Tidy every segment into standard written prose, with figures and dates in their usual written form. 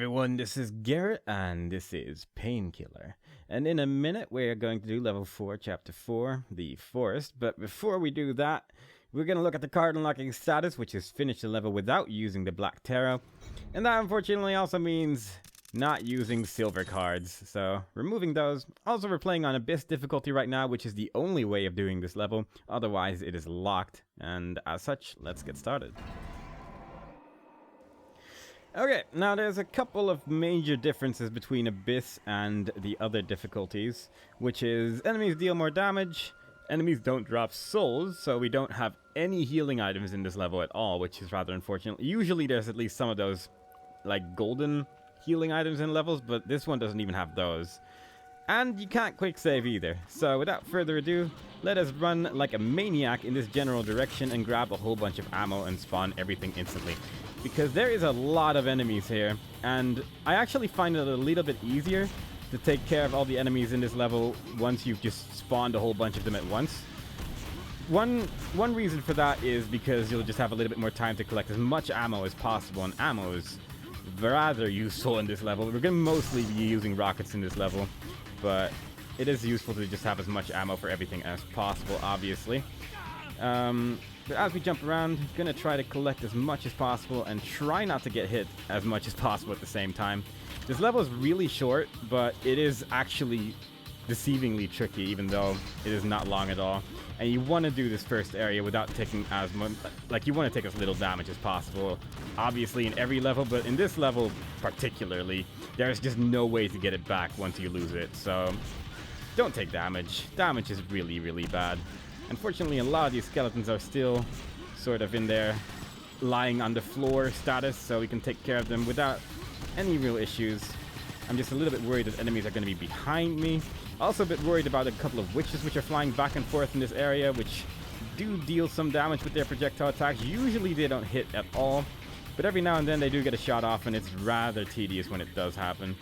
everyone, this is Garrett, and this is Painkiller. And in a minute, we're going to do level 4, chapter 4, the forest. But before we do that, we're going to look at the card unlocking status, which is finish the level without using the black tarot. And that unfortunately also means not using silver cards, so removing those. Also, we're playing on Abyss difficulty right now, which is the only way of doing this level. Otherwise, it is locked. And as such, let's get started. Okay, now there's a couple of major differences between Abyss and the other difficulties, which is enemies deal more damage, enemies don't drop souls, so we don't have any healing items in this level at all, which is rather unfortunate. Usually there's at least some of those, like, golden healing items in levels, but this one doesn't even have those. And you can't quick save either. So without further ado, let us run like a maniac in this general direction and grab a whole bunch of ammo and spawn everything instantly. Because there is a lot of enemies here, and I actually find it a little bit easier to take care of all the enemies in this level once you've just spawned a whole bunch of them at once. One reason for that is because you'll just have a little bit more time to collect as much ammo as possible, and ammo is rather useful in this level. We're going to mostly be using rockets in this level, but it is useful to just have as much ammo for everything as possible, obviously. But as we jump around, gonna try to collect as much as possible and try not to get hit as much as possible at the same time. This level is really short, but it is actually deceivingly tricky, even though it is not long at all. And you want to do this first area without taking as much, like, you want to take as little damage as possible, obviously in every level, but in this level particularly, there's just no way to get it back once you lose it, so don't take damage. Damage is really, really bad. Unfortunately, a lot of these skeletons are still sort of in their lying on the floor status, so we can take care of them without any real issues. I'm just a little bit worried that enemies are going to be behind me. Also a bit worried about a couple of witches which are flying back and forth in this area, which do deal some damage with their projectile attacks. Usually they don't hit at all, but every now and then they do get a shot off, and it's rather tedious when it does happen.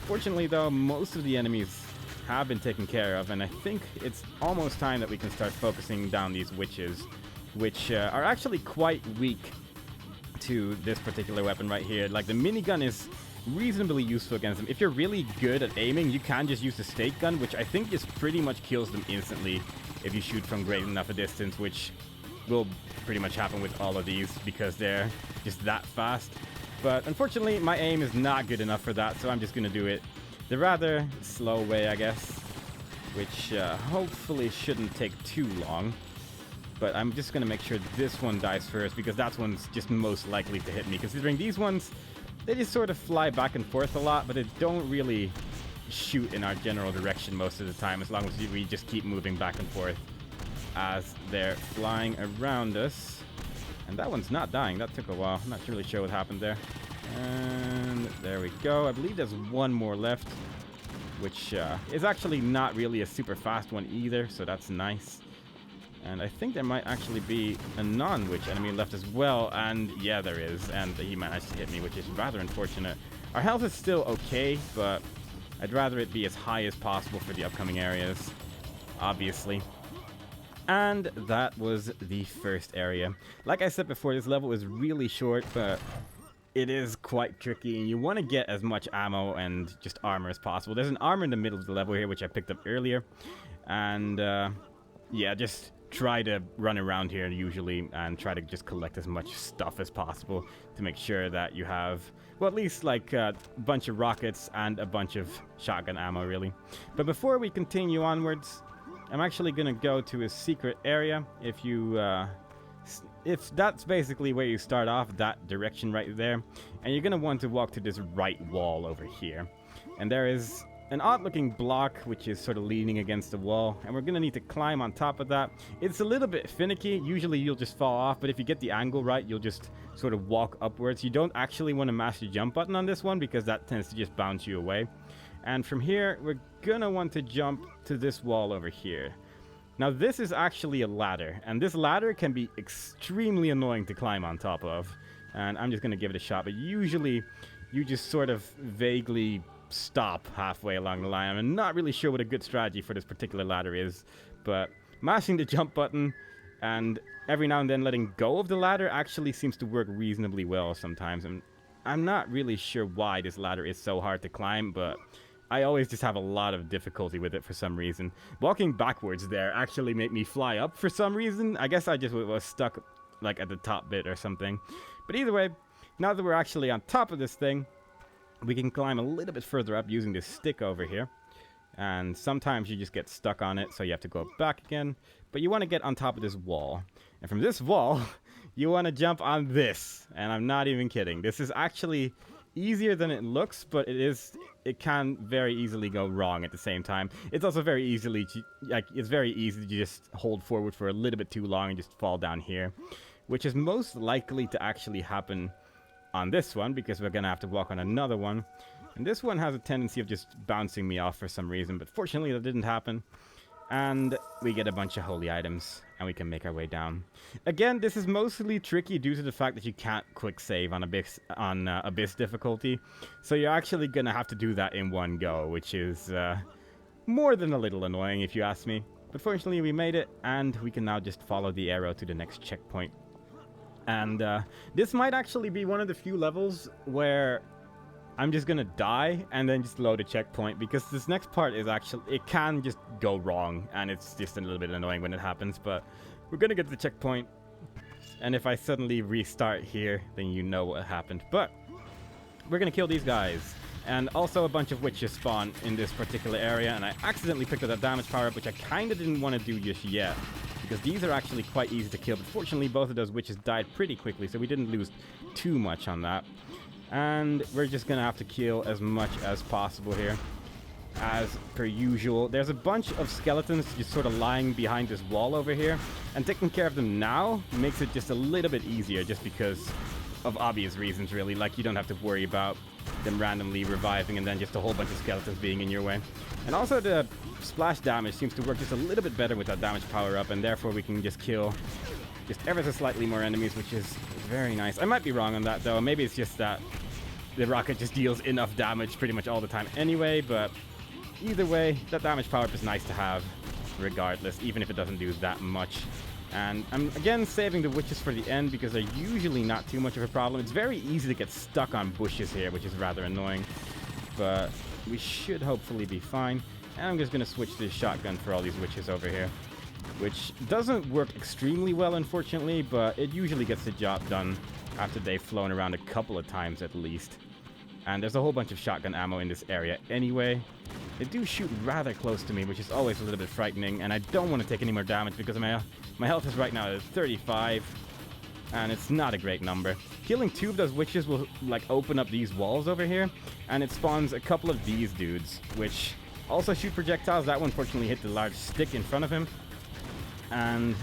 Fortunately though, most of the enemies have been taken care of, and I think it's almost time that we can start focusing down these witches, which are actually quite weak to this particular weapon right here. Like, the minigun is reasonably useful against them. If you're really good at aiming, you can just use the stake gun, which I think just pretty much kills them instantly if you shoot from great enough a distance, which will pretty much happen with all of these because they're just that fast. But unfortunately, my aim is not good enough for that, so I'm just gonna do it the rather slow way, I guess, which hopefully shouldn't take too long. But I'm just going to make sure this one dies first, because that one's just most likely to hit me, considering these ones, they just sort of fly back and forth a lot, but they don't really shoot in our general direction most of the time, as long as we just keep moving back and forth as they're flying around us. And that one's not dying. That took a while. I'm not really sure what happened there. And there we go. I believe there's one more left, which is actually not really a super fast one either, so that's nice. And I think there might actually be a non-witch enemy left as well, and yeah, there is, and he managed to hit me, which is rather unfortunate. Our health is still okay, but I'd rather it be as high as possible for the upcoming areas, obviously. And that was the first area. Like I said before, this level is really short, but it is quite tricky, and you want to get as much ammo and just armor as possible. There's an armor in the middle of the level here, which I picked up earlier. And, yeah, just try to run around here usually and try to just collect as much stuff as possible to make sure that you have, well, at least, like, a bunch of rockets and a bunch of shotgun ammo, really. But before we continue onwards, I'm actually going to go to a secret area. If that's basically where you start off, that direction right there, and you're going to want to walk to this right wall over here. And there is an odd-looking block which is sort of leaning against the wall, and we're going to need to climb on top of that. It's a little bit finicky. Usually you'll just fall off, but if you get the angle right, you'll just sort of walk upwards. You don't actually want to mash the jump button on this one, because that tends to just bounce you away. And from here, we're going to want to jump to this wall over here. Now, this is actually a ladder, and this ladder can be extremely annoying to climb on top of, and I'm just going to give it a shot, but usually you just sort of vaguely stop halfway along the line. I'm not really sure what a good strategy for this particular ladder is, but mashing the jump button and every now and then letting go of the ladder actually seems to work reasonably well sometimes, and I'm not really sure why this ladder is so hard to climb, but I always just have a lot of difficulty with it for some reason. Walking backwards there actually made me fly up for some reason. I guess I just was stuck like at the top bit or something. But either way, now that we're actually on top of this thing, we can climb a little bit further up using this stick over here. And sometimes you just get stuck on it, so you have to go back again. But you want to get on top of this wall. And from this wall, you want to jump on this. And I'm not even kidding. This is actually easier than it looks, but it can very easily go wrong at the same time. It's also very easy to just hold forward for a little bit too long and just fall down here, which is most likely to actually happen on this one, because we're gonna have to walk on another one. And this one has a tendency of just bouncing me off for some reason, but fortunately that didn't happen. And we get a bunch of holy items, and we can make our way down. Again, this is mostly tricky due to the fact that you can't quick save on Abyss difficulty. So you're actually going to have to do that in one go, which is more than a little annoying if you ask me. But fortunately we made it, and we can now just follow the arrow to the next checkpoint. And this might actually be one of the few levels where I'm just gonna die and then just load a checkpoint, because this next part is actually, it can just go wrong, and it's just a little bit annoying when it happens, but we're gonna get to the checkpoint, and if I suddenly restart here, then you know what happened. But we're gonna kill these guys, and also a bunch of witches spawn in this particular area, and I accidentally picked up that damage power up, which I kinda didn't want to do just yet, because these are actually quite easy to kill, but fortunately both of those witches died pretty quickly, so we didn't lose too much on that. And we're just gonna have to kill as much as possible here, as per usual. There's a bunch of skeletons just sort of lying behind this wall over here, and taking care of them now makes it just a little bit easier, just because of obvious reasons, really. Like, you don't have to worry about them randomly reviving and then just a whole bunch of skeletons being in your way. And also the splash damage seems to work just a little bit better with that damage power up, and therefore we can just kill just ever so slightly more enemies, which is very nice. I might be wrong on that, though. Maybe it's just that the rocket just deals enough damage pretty much all the time anyway, but either way, that damage power up is nice to have regardless, even if it doesn't do that much. And I'm again saving the witches for the end, because they're usually not too much of a problem. It's very easy to get stuck on bushes here, which is rather annoying, but we should hopefully be fine. And I'm just going to switch to the shotgun for all these witches over here, which doesn't work extremely well, unfortunately, but it usually gets the job done after they've flown around a couple of times at least. And there's a whole bunch of shotgun ammo in this area anyway. They do shoot rather close to me, which is always a little bit frightening, and I don't want to take any more damage because my health is right now at 35, and it's not a great number. Killing two of those witches will like open up these walls over here, and it spawns a couple of these dudes, which also shoot projectiles. That one fortunately hit the large stick in front of him, and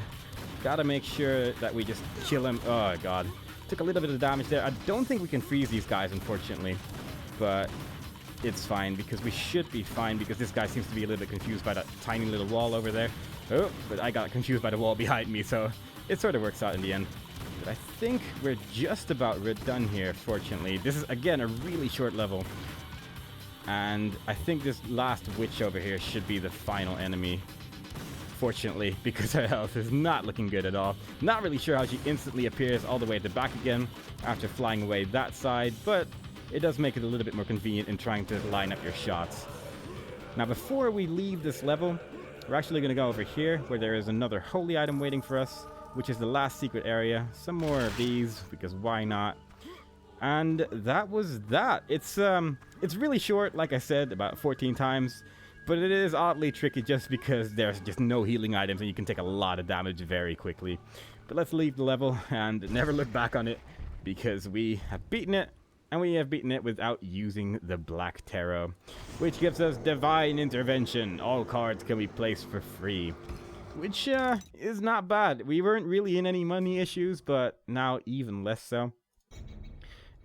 gotta make sure that we just kill him. Oh god. Took a little bit of damage there. I don't think we can freeze these guys, unfortunately, but it's fine, because we should be fine, because this guy seems to be a little bit confused by that tiny little wall over there. Oh, but I got confused by the wall behind me, so it sort of works out in the end. But I think we're just about done here, fortunately. This is, again, a really short level, and I think this last witch over here should be the final enemy, fortunately, because her health is not looking good at all. Not really sure how she instantly appears all the way at the back again after flying away that side, but it does make it a little bit more convenient in trying to line up your shots. Now, before we leave this level, we're actually going to go over here where there is another holy item waiting for us, which is the last secret area. Some more of these, because why not? And that was that. It's really short, like I said, about 14 times. But it is oddly tricky just because there's just no healing items and you can take a lot of damage very quickly. But let's leave the level and never look back on it, because we have beaten it, and we have beaten it without using the Black Tarot, which gives us Divine Intervention. All cards can be placed for free, which is not bad. We weren't really in any money issues, but now even less so.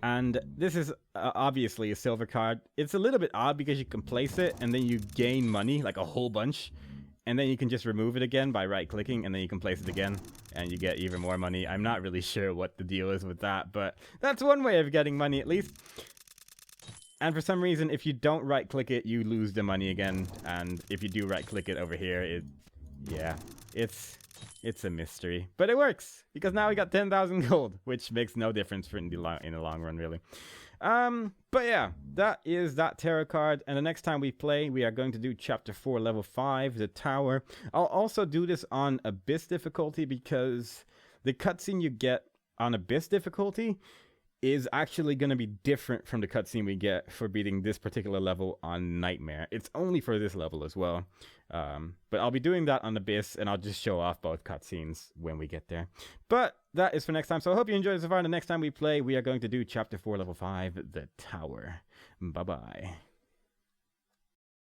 And this is obviously a silver card. It's a little bit odd because you can place it and then you gain money, like a whole bunch. And then you can just remove it again by right-clicking, and then you can place it again and you get even more money. I'm not really sure what the deal is with that, but that's one way of getting money at least. And for some reason, if you don't right-click it, you lose the money again. And if you do right-click it over here, it's a mystery, but it works, because now we got 10,000 gold, which makes no difference in the long run, really. But yeah, that is that tarot card. And the next time we play, we are going to do chapter 4, level 5, the tower. I'll also do this on Abyss difficulty because the cutscene you get on Abyss difficulty is actually going to be different from the cutscene we get for beating this particular level on Nightmare. It's only for this level as well. But I'll be doing that on Abyss, and I'll just show off both cutscenes when we get there. But that is for next time, so I hope you enjoyed it so far. The next time we play, we are going to do Chapter 4, Level 5, The Tower. Bye-bye.